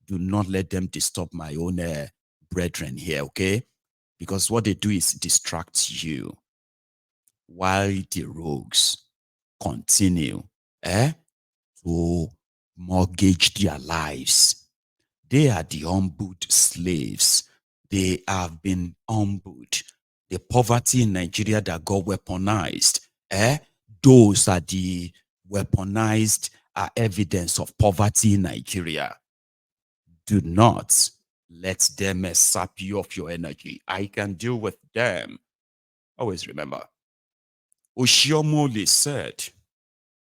do not let them disturb my own brethren here, okay? Because what they do is distract you while the rogues continue to mortgage their lives. They are the humbled slaves. They have been humbled. The poverty in Nigeria that got weaponized, those are the weaponized evidence of poverty in Nigeria. Do not let them sap you of your energy. I can deal with them. Always remember, Oshioomole said,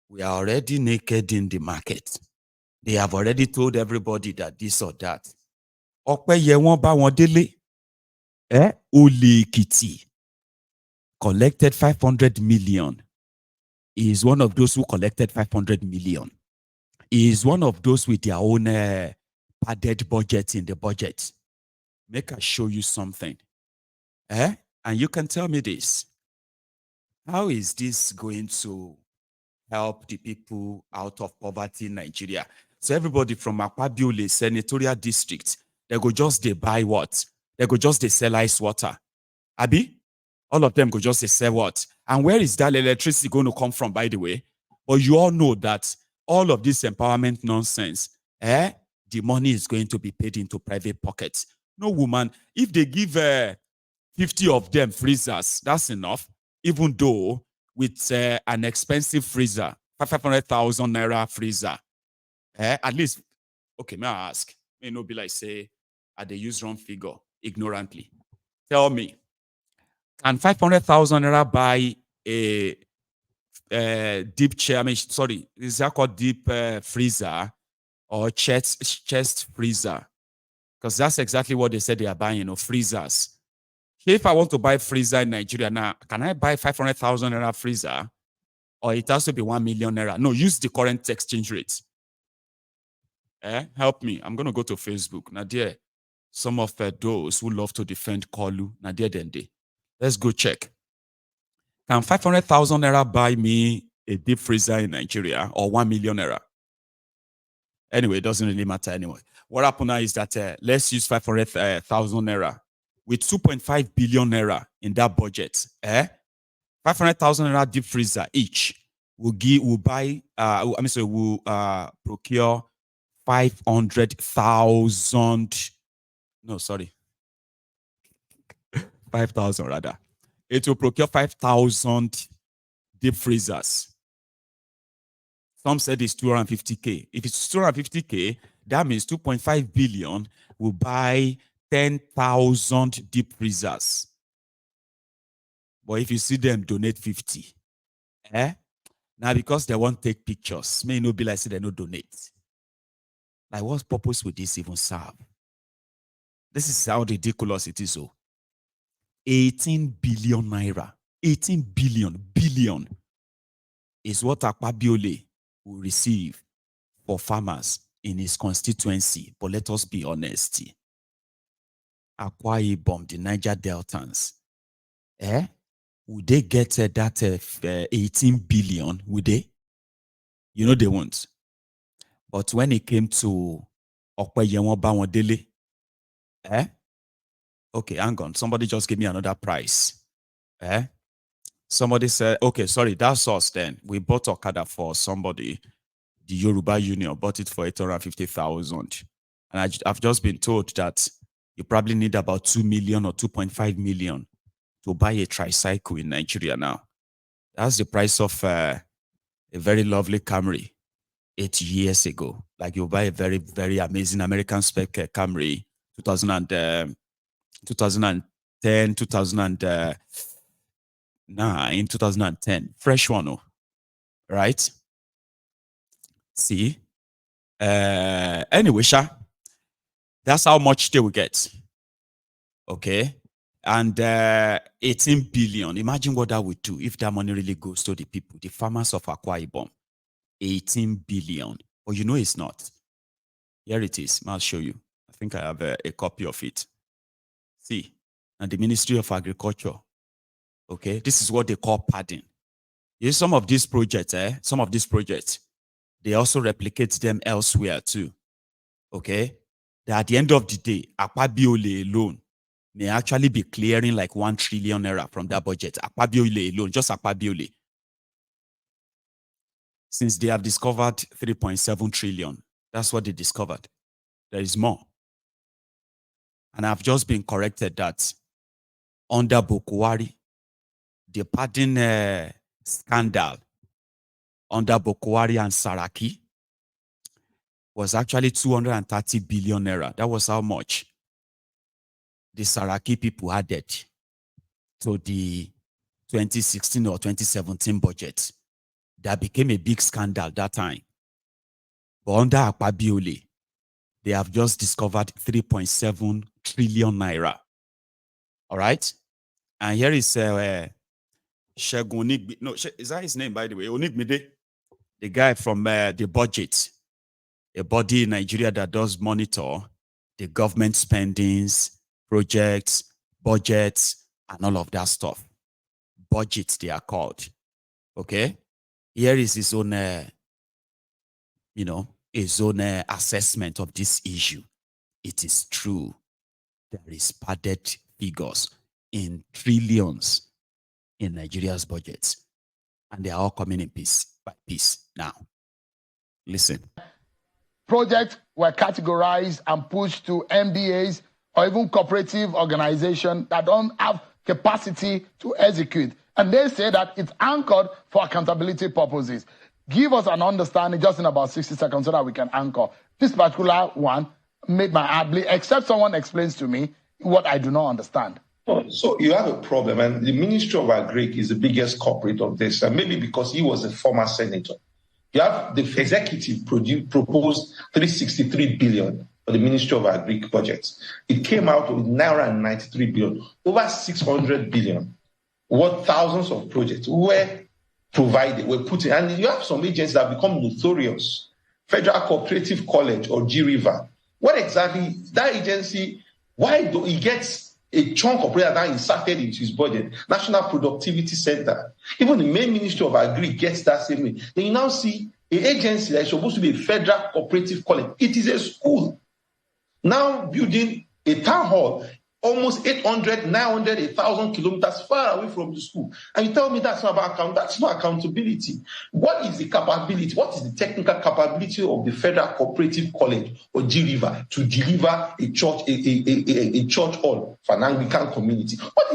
we are already naked in the market. They have already told everybody that this or that. Ọpẹ́yẹ wọ́n bá wọn délé. Olè Èkìtì collected 500 million. He is one of those who collected 500 million. He is one of those with their own padded budget in the budget. Make I show you something. And you can tell me this. How is this going to help the people out of poverty in Nigeria? So everybody from Akpabiole senatorial district, they go just they buy what? They go just they sell ice water. Abi? All of them go just they sell what? And where is that electricity going to come from, by the way? But you all know that all of this empowerment nonsense, the money is going to be paid into private pockets. No, woman, if they give 50 of them freezers, that's enough. Even though with an expensive freezer, 500,000 naira freezer, at least, okay, may I ask? May not be like, say, they use wrong figure ignorantly. Tell me, can 500,000 naira buy a deep chair? I mean, sorry, is that called deep freezer or chest freezer? Because that's exactly what they said they are buying, freezers. If I want to buy freezer in Nigeria now, can I buy 500,000 naira freezer? Or it has to be 1 million naira? No, use the current exchange rate. Help me. I'm going to go to Facebook. Now, there, some of those who love to defend Kolu, now there then they. Let's go check. Can 500,000 naira buy me a deep freezer in Nigeria or 1 million naira? Anyway, it doesn't really matter anyway. What happened now is that let's use 500,000 naira. With 2.5 billion naira in that budget, 500,000 naira deep freezer each will procure 500,000. No, sorry. 5,000 rather. It will procure 5,000 deep freezers. Some said it's 250K. If it's 250K, that means 2.5 billion will buy 10,000 deep freezers. But if you see them donate 50, now because they won't take pictures, may not be like say they no donate. Like, what purpose would this even serve? This is how ridiculous it is. 18 billion naira, 18 billion is what Akpabiole will receive for farmers in his constituency. But let us be honest. Akwa Ibom, the Niger Deltans, would they get that 18 billion? Would they? You know they won't. But when it came to Okpeyemo Bawandele, okay, hang on. Somebody just gave me another price. Somebody said, okay, sorry, that's us then. We bought Okada for somebody. The Yoruba Union bought it for 850,000. And I've just been told that you probably need about 2 million or 2.5 million to buy a tricycle in Nigeria now. That's the price of a very lovely Camry 8 years ago. Like you buy a very, very amazing American spec Camry 2010, 2009, 2010. Fresh one, right? See? Anyway, that's how much they will get. Okay? And 18 billion. Imagine what that would do if that money really goes to the people, the farmers of Akwa Ibom. 18 billion. But you know it's not. Here it is. I'll show you. I think I have a copy of it. See? And the Ministry of Agriculture. Okay? This is what they call padding. You see, some of these projects, they also replicate them elsewhere too. Okay? that at the end of the day, Akpabiole alone may actually be clearing like 1 trillion naira from that budget. Akpabiole alone, just Akpabiole. Since they have discovered 3.7 trillion, that's what they discovered. There is more. And I've just been corrected that under Bokwari, the pardon scandal under Bokwari and Saraki was actually 230 billion naira. That was how much the Saraki people added to the 2016 or 2017 budget. That became a big scandal that time. But under Akpabiole, they have just discovered 3.7 trillion naira. All right? And here is Shegun Onigbe. No, is that his name, by the way? Onigbide, the guy from the budget, a body in Nigeria that does monitor the government spendings, projects, budgets, and all of that stuff. Budgets, they are called. Okay? Here is his own, his own assessment of this issue. It is true. There is padded figures in trillions in Nigeria's budgets. And they are all coming in piece by piece now. Listen. Projects were categorized and pushed to MBAs or even cooperative organizations that don't have capacity to execute. And they say that it's anchored for accountability purposes. Give us an understanding just in about 60 seconds so that we can anchor. This particular one made my heart bleed, except someone explains to me what I do not understand. So you have a problem, and the Ministry of Agric is the biggest culprit of this, and maybe because he was a former senator. You have the executive proposed 363 billion for the Ministry of Agric budget. It came out with 993 billion, over 600 billion. What thousands of projects were provided, were put in. And you have some agencies that become notorious. Federal Cooperative College or G River. What exactly, that agency, why do he gets a chunk of project that inserted into his budget? National Productivity Center. Even the main Ministry of Agri gets that same way. Then you now see an agency that is supposed to be a Federal Cooperative College. It is a school. Now building a town hall almost 800, 900, 1,000 kilometers far away from the school. And you tell me that's not about that's not accountability. What is the capability? What is the technical capability of the Federal Cooperative College or G River to deliver a church, a church hall for an Anglican community? What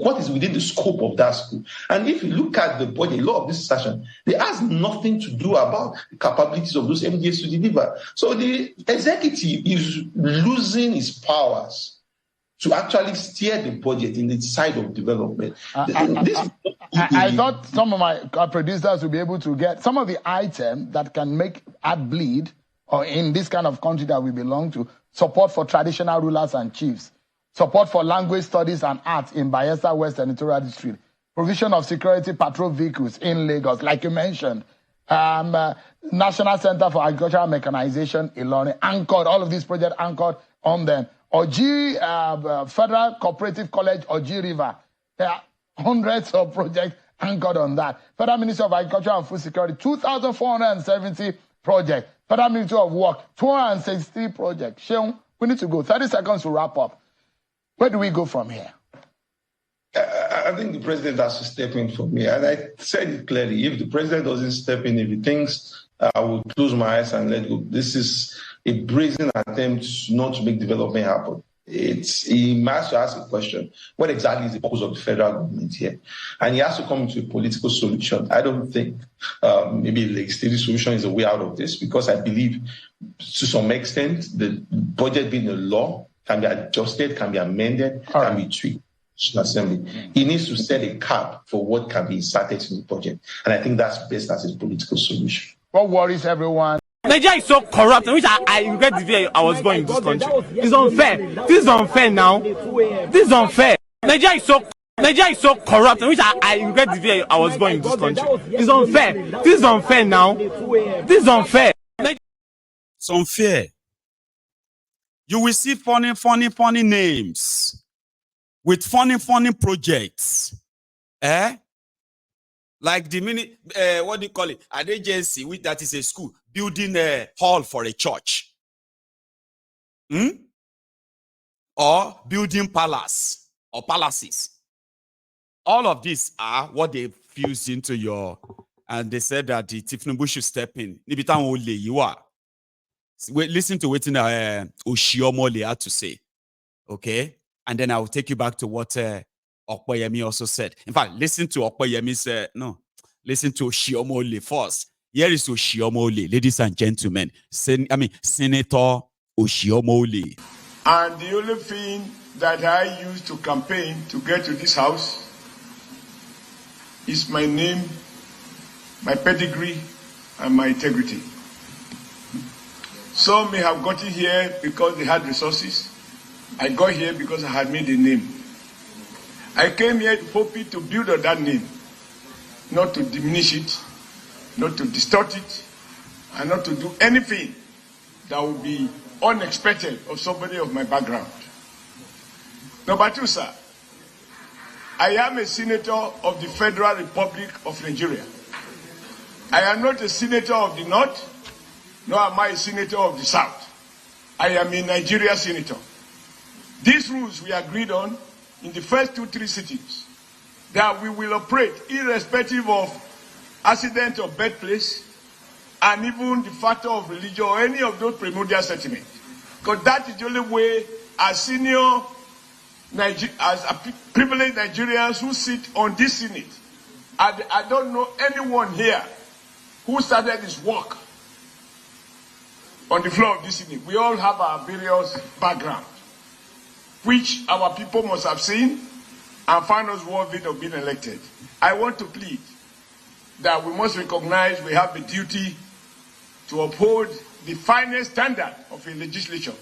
is within the scope of that school? And if you look at the body, a lot of this session, they has nothing to do about the capabilities of those MDAs to deliver. So the executive is losing his powers to actually steer the budget in the side of development. I thought some of my producers would be able to get some of the items that can make heart bleed, or in this kind of country that we belong to, support for traditional rulers and chiefs, support for language studies and arts in Bayelsa West Senatorial District, provision of security patrol vehicles in Lagos, like you mentioned, National Center for Agricultural Mechanization, Ilorin, anchored, all of these projects anchored on them. Or Federal Cooperative College or G River. There are hundreds of projects anchored on that. Federal Ministry of Agriculture and Food Security, 2,470 projects. Federal Ministry of Work, 263 projects. Sheung, we need to go. 30 seconds to wrap up. Where do we go from here? I think the president has to step in for me. And I said it clearly. If the president doesn't step in, if he thinks I will close my eyes and let go, this is a brazen attempt not to make development happen. He has to ask a question. What exactly is the purpose of the federal government here? And he has to come to a political solution. I don't think maybe a legislative solution is a way out of this, because I believe to some extent the budget being a law can be adjusted, can be amended, can be tweaked. Assembly. He needs to set a cap for what can be inserted in the budget. And I think that's best as a political solution. What worries everyone? Nigeria is so corrupt, which I regret the day I was born in this country. It's unfair. This is unfair now. This is unfair. Nigeria is so corrupt, which I regret the day I was born in this country. It's unfair. This is unfair now. This is unfair. It's unfair. You will see funny names with funny projects. Like the what do you call it? An agency that is a school. building a hall for a church, or building palace or palaces. All of these are what they fused into your, and they said that the Tinubu should step in. Listen to what Oshioomole had to say, okay? And then I will take you back to what Akpabiole also said. In fact, listen to listen to Oshioomole first. Here is Oshioomole, ladies and gentlemen. Senator Oshioomole. And the only thing that I used to campaign to get to this house is my name, my pedigree, and my integrity. Some may have gotten here because they had resources. I got here because I had made a name. I came here hoping to build on that name, not to diminish it, not to distort it, and not to do anything that would be unexpected of somebody of my background. Number two, sir, I am a senator of the Federal Republic of Nigeria. I am not a senator of the North, nor am I a senator of the South. I am a Nigeria senator. These rules we agreed on in the first 2-3 sittings, that we will operate irrespective of accident or birthplace, and even the factor of religion or any of those primordial sentiments. Because that is the only way as senior, as privileged Nigerians who sit on this Senate, I don't know anyone here who started this work on the floor of this Senate. We all have our various backgrounds, which our people must have seen and found us worthy of being elected. I want to plead that we must recognize we have the duty to uphold the finest standard of a legislature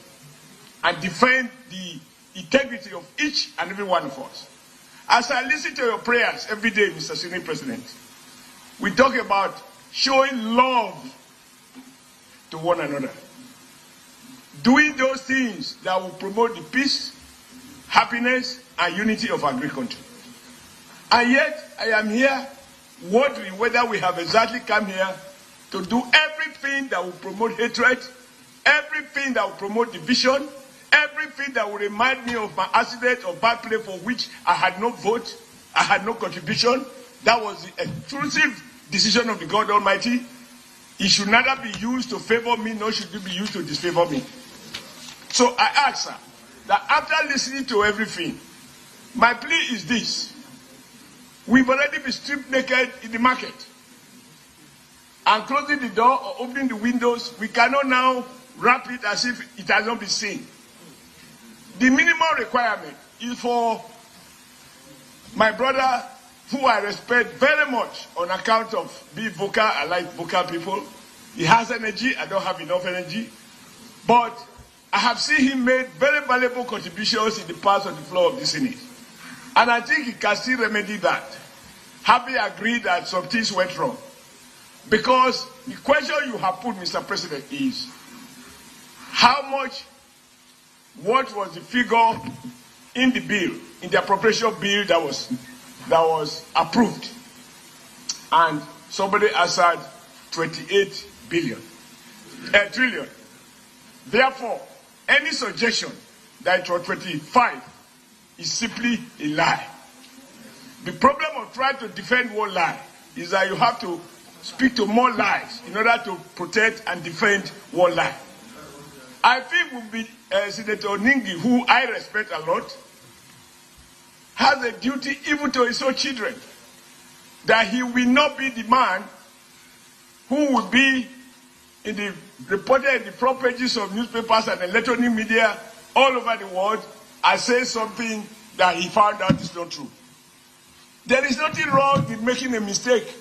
and defend the integrity of each and every one of us. As I listen to your prayers every day, Mr. Senate President, we talk about showing love to one another, doing those things that will promote the peace, happiness, and unity of our great country. And yet, I am here wondering whether we have exactly come here to do everything that will promote hatred, everything that will promote division, everything that will remind me of my accident or bad play for which I had no vote, I had no contribution. That was the exclusive decision of the God Almighty. It should neither be used to favor me, nor should it be used to disfavor me. So I ask, sir, that after listening to everything, my plea is this. We've already been stripped naked in the market. And closing the door or opening the windows, we cannot now wrap it as if it has not been seen. The minimum requirement is for my brother, who I respect very much on account of being vocal. I like vocal people. He has energy. I don't have enough energy. But I have seen him make very valuable contributions in the past on the floor of the Senate. And I think he can still remedy that, having agreed that some things went wrong. Because the question you have put, Mr. President, is how much, what was the figure in the bill, in the appropriation bill that was approved? And somebody answered 28 trillion. Therefore, any suggestion that it was 25 is simply a lie. The problem of trying to defend one lie is that you have to speak to more lies in order to protect and defend one lie. I think would be Senator Ningi, who I respect a lot, has a duty even to his own children, that he will not be the man who will be reported in the front pages of newspapers and electronic media all over the world and say something that he found out is not true. There is nothing wrong with making a mistake,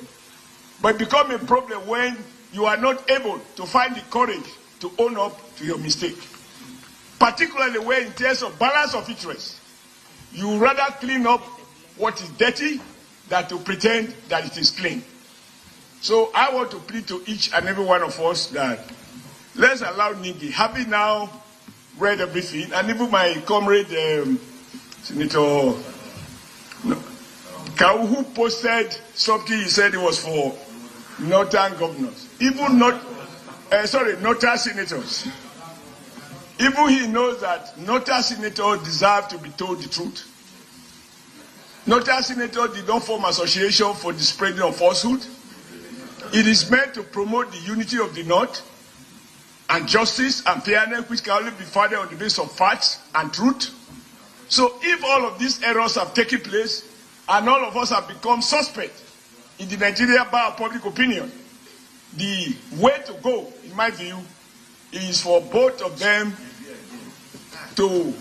but it becomes a problem when you are not able to find the courage to own up to your mistake. Particularly where in terms of balance of interest, you rather clean up what is dirty than to pretend that it is clean. So I want to plead to each and every one of us that let's allow Ningi, having now read everything, and even my comrade, Senator Kau, who posted something, he said it was for northern governors. Even not, Nota senators. Even he knows that Nota senators deserve to be told the truth. Nota senators did not form association for the spreading of falsehood. It is meant to promote the unity of the North and justice and fairness, which can only be founded on the basis of facts and truth. So if all of these errors have taken place and all of us have become suspect in the Nigerian bar of public opinion, the way to go, in my view, is for both of them to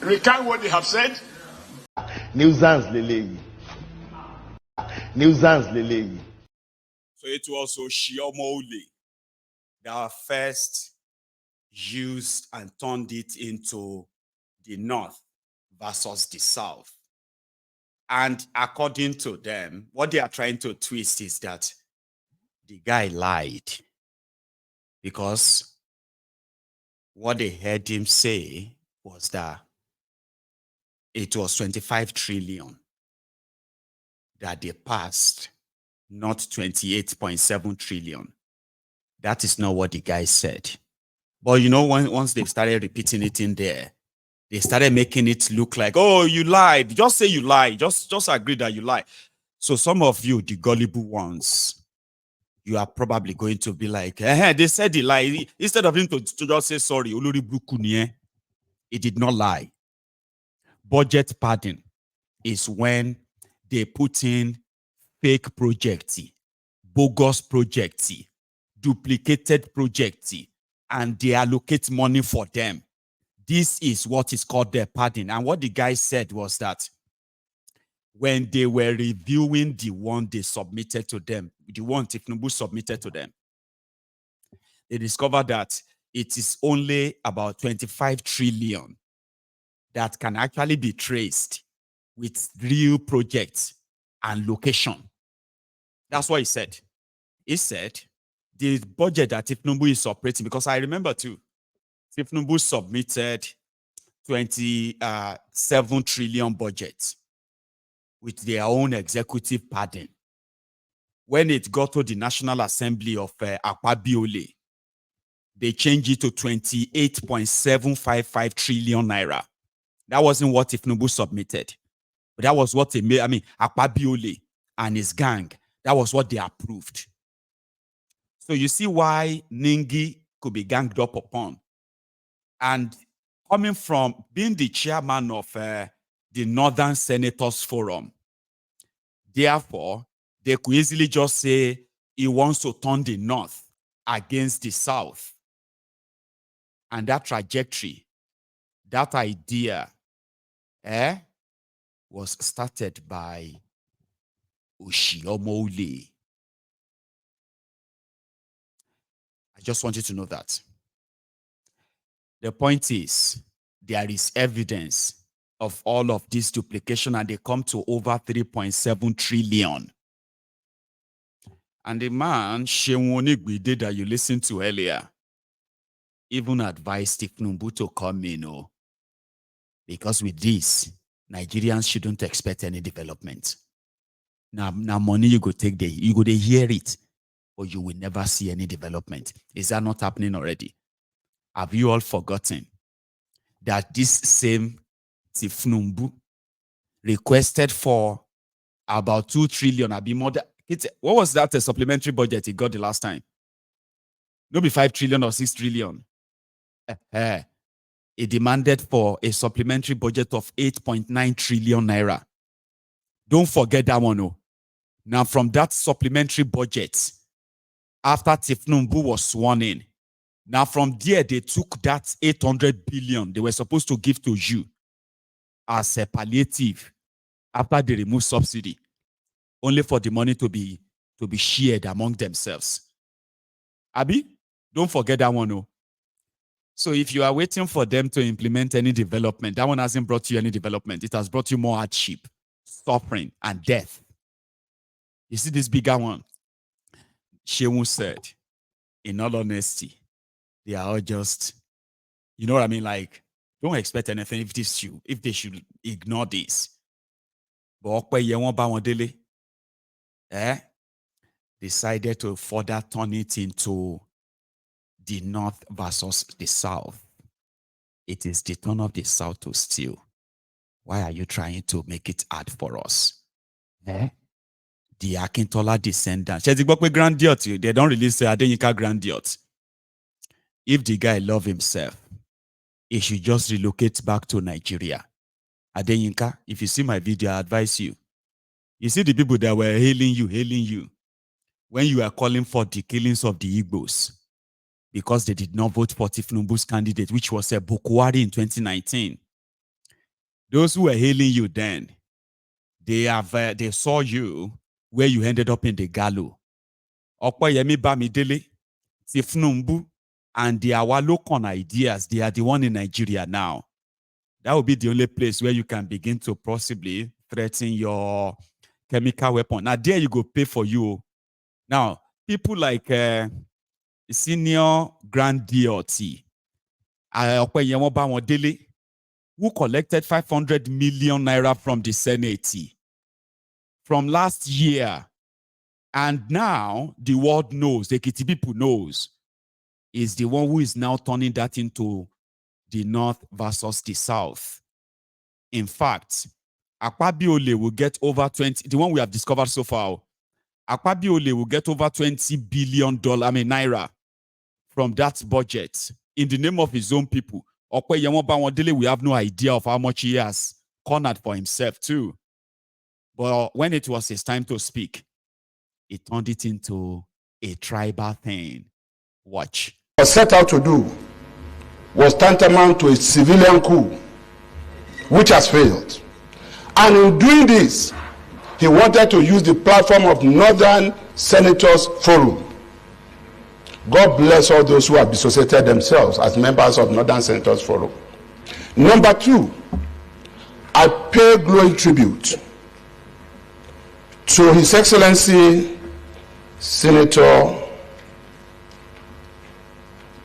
recount what they have said. Nuisance lele. Nuisance lele. So it was Oshioomole that first used and turned it into the North versus the South. And according to them, what they are trying to twist is that the guy lied, because what they heard him say was that it was 25 trillion that they passed, not 28.7 trillion. That is not what the guy said. But you know, once they started repeating it in there, they started making it look like, oh, you lied. Just say you lied. Just agree that you lied. So some of you, the gullible ones, you are probably going to be like, they said he lied. Instead of him to just say sorry, he did not lie. Budget padding is when they put in fake projects, bogus projects, duplicated projects, and they allocate money for them. This is what is called their padding. And what the guy said was that when they were reviewing the one they submitted to them, the one Tifnubu submitted to them, they discovered that it is only about 25 trillion that can actually be traced with real projects and location. That's what he said. He said the budget that Tifnubu is operating, because I remember too, Tifnubu submitted 27 trillion budget with their own executive pardon. When it got to the National Assembly of Akpabiole, they changed it to 28.755 trillion naira. That wasn't what Tifnubu submitted, but that was what they made. I mean, Akpabiole and his gang, that was what they approved. So you see why Ningi could be ganged up upon. And coming from being the chairman of the Northern Senators Forum, therefore, they could easily just say he wants to turn the North against the South. And that trajectory, that idea, was started by Oshioomole. I just want you to know that. The point is, there is evidence of all of this duplication, and they come to over 3.7 trillion. And the man, Oshioomole, that you listened to earlier, even advised Tifnubu to come in, because with this, Nigerians shouldn't expect any development. Now money you go take there, you go to hear it, but you will never see any development. Is that not happening already? Have you all forgotten that this same Tifnubu requested for about 2 trillion? What was that supplementary budget he got the last time? No, be 5 trillion or 6 trillion. He demanded for a supplementary budget of 8.9 trillion naira. Don't forget that one. Now, from that supplementary budget, after Tifnubu was sworn in, now from there, they took that 800 billion they were supposed to give to you as a palliative after they removed subsidy, only for the money to be shared among themselves. Abi, don't forget that one. So if you are waiting for them to implement any development, that one hasn't brought you any development. It has brought you more hardship, suffering, and death. You see this bigger one? Shehu said, in all honesty, they are all just, you know what I mean? Like, don't expect anything if they should ignore this. But decided to further turn it into the North versus the South. It is the turn of the South to steal. Why are you trying to make it hard for us? The Akintola descendants. They don't release the Adenika grandiose. If the guy love himself, he should just relocate back to Nigeria. Adeyinka, if you see my video, I advise you. You see the people that were hailing you, when you are calling for the killings of the Igbos, because they did not vote for Tifnumbu's candidate, which was a Bokwari in 2019. Those who were hailing you then, they saw you where you ended up in the gallows. Okoyemi Bamidele, Tifnumbu, and the Awalokon ideas, they are the one in Nigeria now. That will be the only place where you can begin to possibly threaten your chemical weapon. Now, there you go pay for you. Now, people like Senior Grand DOT, who collected 500 million naira from the Senate from last year. And now the world knows, the Ekiti people knows, is the one who is now turning that into the North versus the South. In fact, Akpabiole will get over 20, the one we have discovered so far, Akpabiole will get over $20 billion, naira from that budget in the name of his own people. We have no idea of how much he has cornered for himself too. But when it was his time to speak, he turned it into a tribal thing. Watch. What set out to do was tantamount to a civilian coup, which has failed. And in doing this, he wanted to use the platform of Northern Senators Forum. God bless all those who have dissociated themselves as members of Northern Senators Forum. Number two, I pay glowing tribute to His Excellency Senator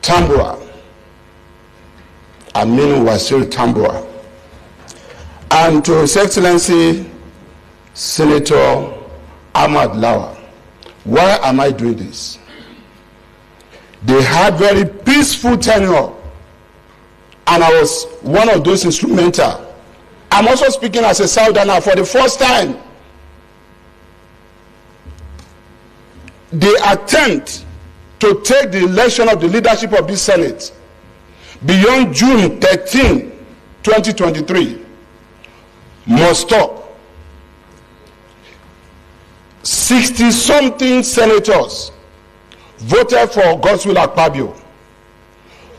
Tambua, Aminu Wasiri Tambua, and to His Excellency Senator Ahmad Lawa. Why am I doing this? They had very peaceful tenure, and I was one of those instrumental. I'm also speaking as a Southerner for the first time. The attempt to take the election of the leadership of this Senate beyond June 13, 2023 must stop. 60-something senators voted for Godswill Akpabio.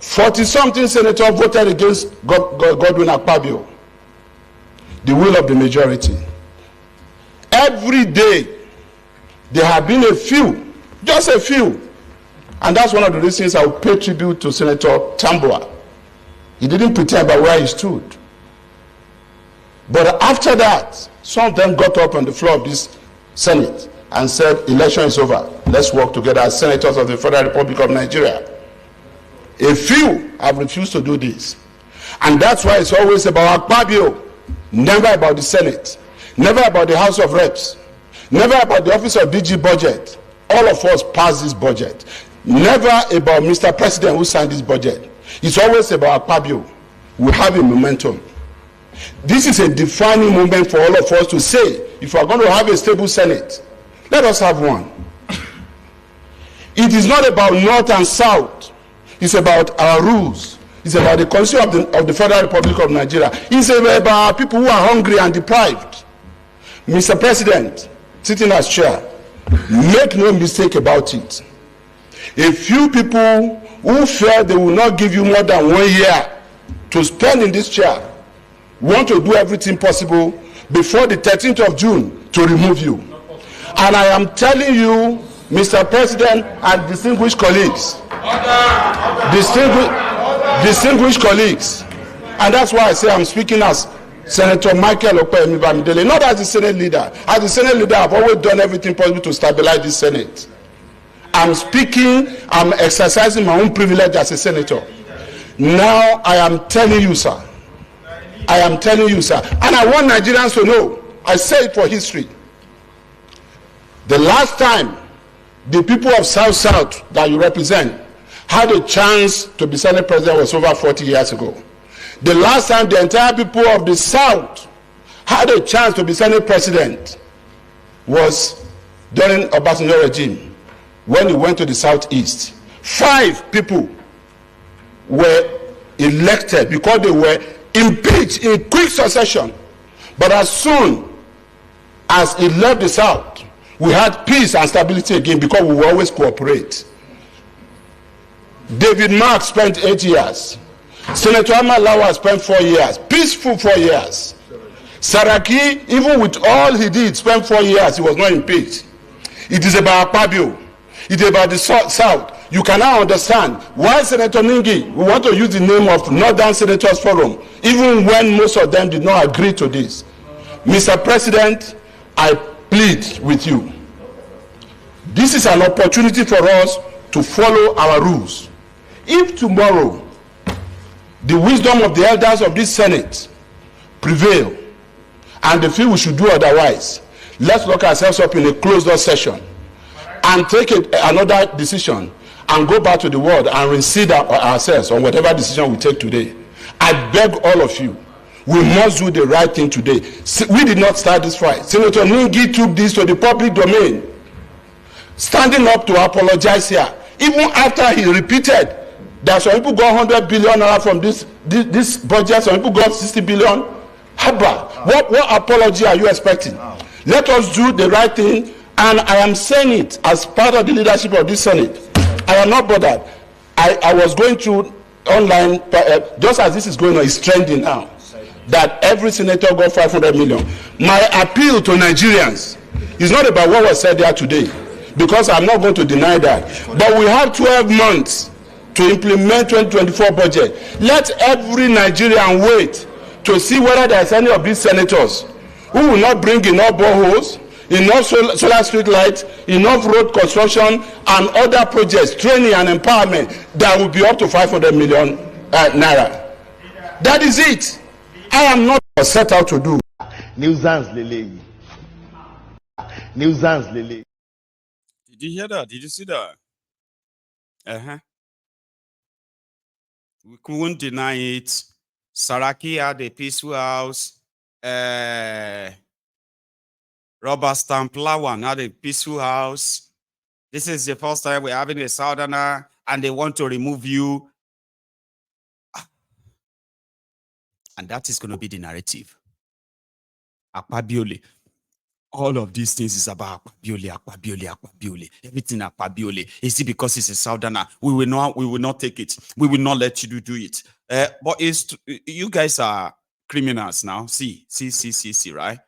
40-something senators voted against Godwin Akpabio. The will of the majority. Every day, there have been a few, just a few. And that's one of the reasons I will pay tribute to Senator Tambua. He didn't pretend about where he stood. But after that, some of them got up on the floor of this Senate and said, election is over. Let's work together as senators of the Federal Republic of Nigeria. A few have refused to do this. And that's why it's always about Akpabio, never about the Senate, never about the House of Reps, never about the Office of DG Budget. All of us pass this budget. Never about Mr. President who signed this budget. It's always about Akpabio. We have a momentum. This is a defining moment for all of us to say, if we are going to have a stable Senate, let us have one. It is not about North and South. It's about our rules. It's about the constitution of the Federal Republic of Nigeria. It's about people who are hungry and deprived. Mr. President, sitting as chair, make no mistake about it. A few people who fear they will not give you more than 1 year to spend in this chair want to do everything possible before the 13th of June to remove you. And I am telling you, Mr. President and distinguished colleagues, distinguished colleagues, and that's why I say I'm speaking as Senator Michael Akpabiole Bamidele, not as the Senate leader. As the Senate leader, I've always done everything possible to stabilize the Senate. I'm speaking, I'm exercising my own privilege as a senator. Now I am telling you, sir. I am telling you, sir. And I want Nigerians to know, I say it for history. The last time the people of South that you represent had a chance to be Senate President was over 40 years ago. The last time the entire people of the South had a chance to be Senate President was during Obasanjo regime, when he went to the Southeast. 5 people were elected because they were impeached in quick succession. But as soon as he left the South, we had peace and stability again because we will always cooperate. David Mark spent 8 years. Senator Ahmad Lawal spent 4 years. Peaceful 4 years. Saraki, even with all he did, spent 4 years. He was not impeached. It is about Akpabiole. It is about the South. You can now understand why Senator Ningi, we want to use the name of Northern Senators Forum, even when most of them did not agree to this. Mr. President, I plead with you. This is an opportunity for us to follow our rules. If tomorrow the wisdom of the elders of this Senate prevail and they feel we should do otherwise, let's lock ourselves up in a closed-door session and take another decision and go back to the world and reconsider ourselves on whatever decision we take today. I beg all of you, we must do the right thing today. We did not start this fight. Senator Ningi took this to the public domain, standing up to apologize here, even after he repeated that some people got 100 billion from this budget, some people got 60 billion. Haba, what apology are you expecting? Let us do the right thing, and I am saying it as part of the leadership of this Senate. I am not bothered. I was going through online, just as this is going on, it's trending now, that every senator got 500 million. My appeal to Nigerians is not about what was said there today, because I'm not going to deny that. But we have 12 months to implement 2024 budget. Let every Nigerian wait to see whether there is any of these senators who will not bring enough boreholes, enough solar street lights, enough road construction, and other projects, training and empowerment that will be up to 500 million naira. That is it. I am not set out to do. Nuisance Lele. Nuisance Lele. Did you hear that? Did you see that? We couldn't deny it. Saraki had a peaceful house. Robert Stamp Lawan had a peaceful house. This is the first time we're having a southerner and they want to remove you. And that is going to be the narrative. Akpabiole. All of these things is about Akpabiole. Everything Akpabiole. Is it because it's a southerner? We will not take it. We will not let you do it. But you guys are criminals now. See, right?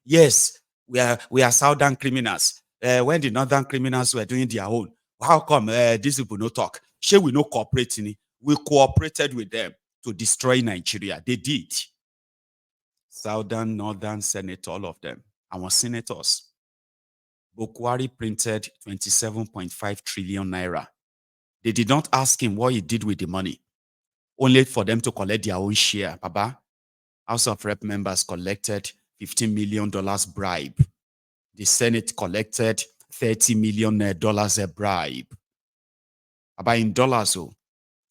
Yes, we are southern criminals. When the northern criminals were doing their own, how come these people no talk? Shall we no cooperate? We cooperated with them to destroy Nigeria. They did. Southern, northern, senate, all of them. Our senators. Bokwari printed 27.5 trillion naira. They did not ask him what he did with the money, only for them to collect their own share. Baba, House of Rep members collected $15 million bribe. The Senate collected $30 million a bribe. About in dollars,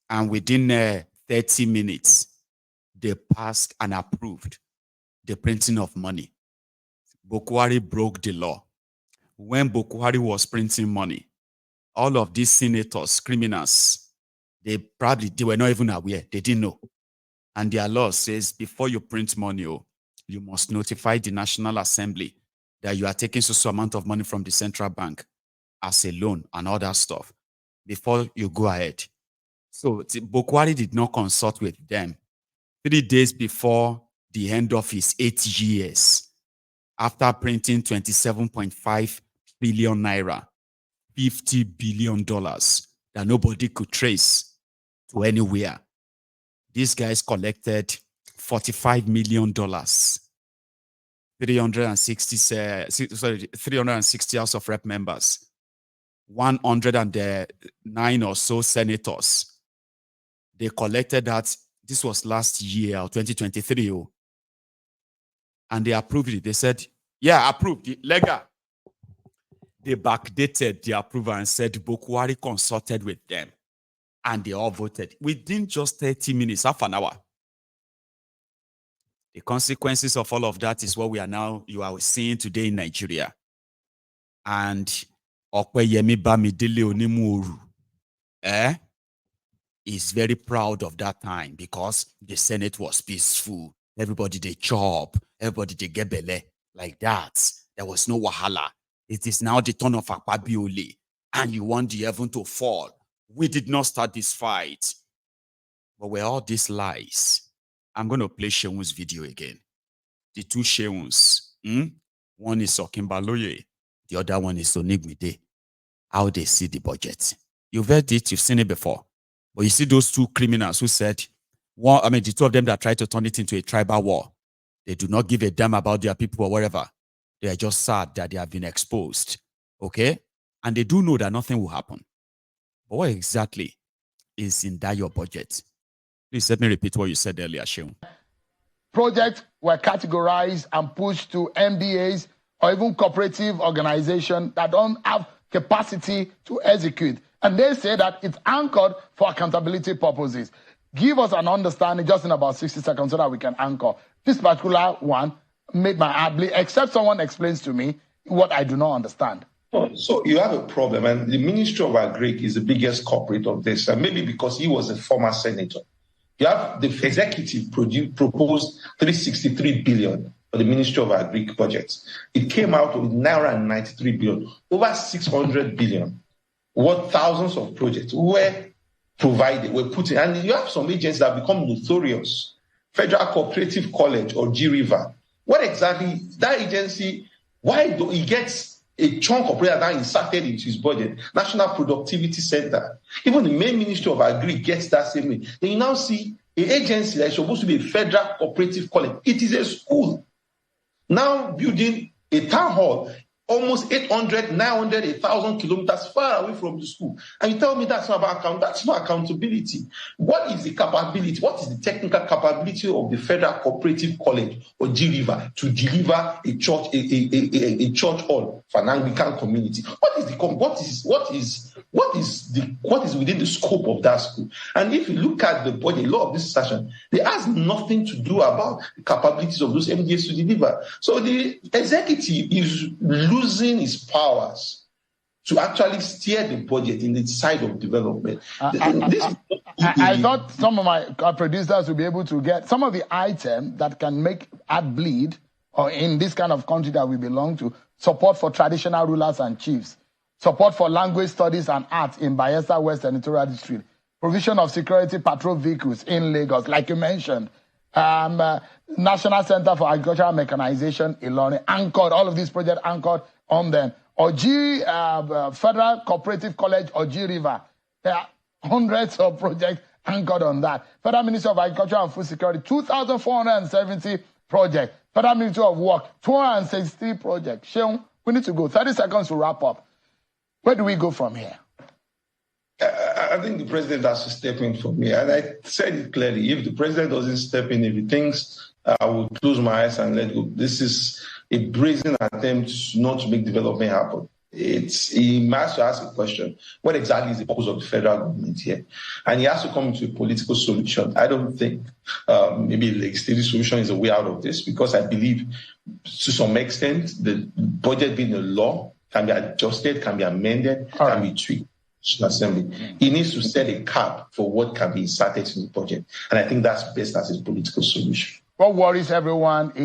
and within 30 minutes, they passed and approved the printing of money. Bokwari broke the law. When Bokwari was printing money, all of these senators, criminals, they were not even aware. They didn't know. And their law says before you print money, you must notify the National Assembly that you are taking so amount of money from the central bank as a loan and other stuff before you go ahead. So Bokwari did not consult with them. 3 days before the end of his 8 years, after printing 27.5 billion naira, $50 billion that nobody could trace to anywhere, these guys collected $45 million. 360 House of Rep members, 109 or so senators. They collected that. This was last year, 2023. And they approved it. They said, yeah, approved it, legal. They backdated the approval and said Bokwari consulted with them and they all voted within just 30 minutes, half an hour. The consequences of all of that is what you are seeing today in Nigeria. And Okpeyemi Bamidele Onimuru is very proud of that time because the Senate was peaceful. Everybody they chop, everybody they get belle like that. There was no wahala. It is now the turn of Akpabiole, and you want the heaven to fall. We did not start this fight. But were all these lies? I'm going to play Sheun's video again. The two Sheuns. One is Akpabiole, the other one is Onigmide. How they see the budget. You've heard it, you've seen it before. But you see those two criminals who said, the two of them that tried to turn it into a tribal war. They do not give a damn about their people or whatever. They are just sad that they have been exposed. Okay? And they do know that nothing will happen. But what exactly is in that your budget? Please let me repeat what you said earlier, Sheun. Projects were categorized and pushed to MBAs or even cooperative organizations that don't have capacity to execute. And they say that it's anchored for accountability purposes. Give us an understanding just in about 60 seconds so that we can anchor. This particular one made my heart bleed, except someone explains to me what I do not understand. So you have a problem, and the Ministry of Agric is the biggest culprit of this, and maybe because he was a former senator. You have the executive proposed 363 billion for the Ministry of Agric budget. It came out with 993 billion, over 600 billion. What thousands of projects were provided, were put in, and you have some agencies that become notorious. Federal Cooperative College or G-River. What exactly that agency? Why do he gets a chunk of project that inserted into his budget? National Productivity Center. Even the main Ministry of Agri gets that same way. Then you now see an agency that is supposed to be a Federal Cooperative College. It is a school now building a town hall. Almost 800, 900, 1,000 kilometers far away from the school. And you tell me that's not about that's not accountability. What is the capability? What is the technical capability of the Federal Cooperative College or G-River to deliver a church, a church hall for an Anglican community? What is within the scope of that school? And if you look at the budget, a lot of this session, they has nothing to do about the capabilities of those MDAs to deliver. So the executive is losing his powers to actually steer the budget in the side of development. I thought some of my producers would be able to get some of the items that can make heart bleed, or in this kind of country that we belong to, support for traditional rulers and chiefs, support for language studies and arts in Bayelsa West Senatorial District, provision of security patrol vehicles in Lagos, like you mentioned, National Center for Agricultural Mechanization, Ilorin, anchored, all of these projects anchored on them. Or Federal Cooperative College or G-River. There are hundreds of projects anchored on that. Federal Ministry of Agriculture and Food Security, 2,470 projects. Federal Ministry of Work, 263 projects. Sheun, we need to go. 30 seconds to wrap up. Where do we go from here? I think the president has to step in for me. And I said it clearly. If the president doesn't step in, if he thinks I will close my eyes and let go, this is a brazen attempt not to make development happen. He must ask a question. What exactly is the purpose of the federal government here? And he has to come to a political solution. I don't think maybe a legislative solution is a way out of this, because I believe to some extent the budget being a law can be adjusted, can be amended, can be tweaked. Assembly. He needs to set a cap for what can be inserted in the budget. And I think that's best as a political solution. What worries everyone is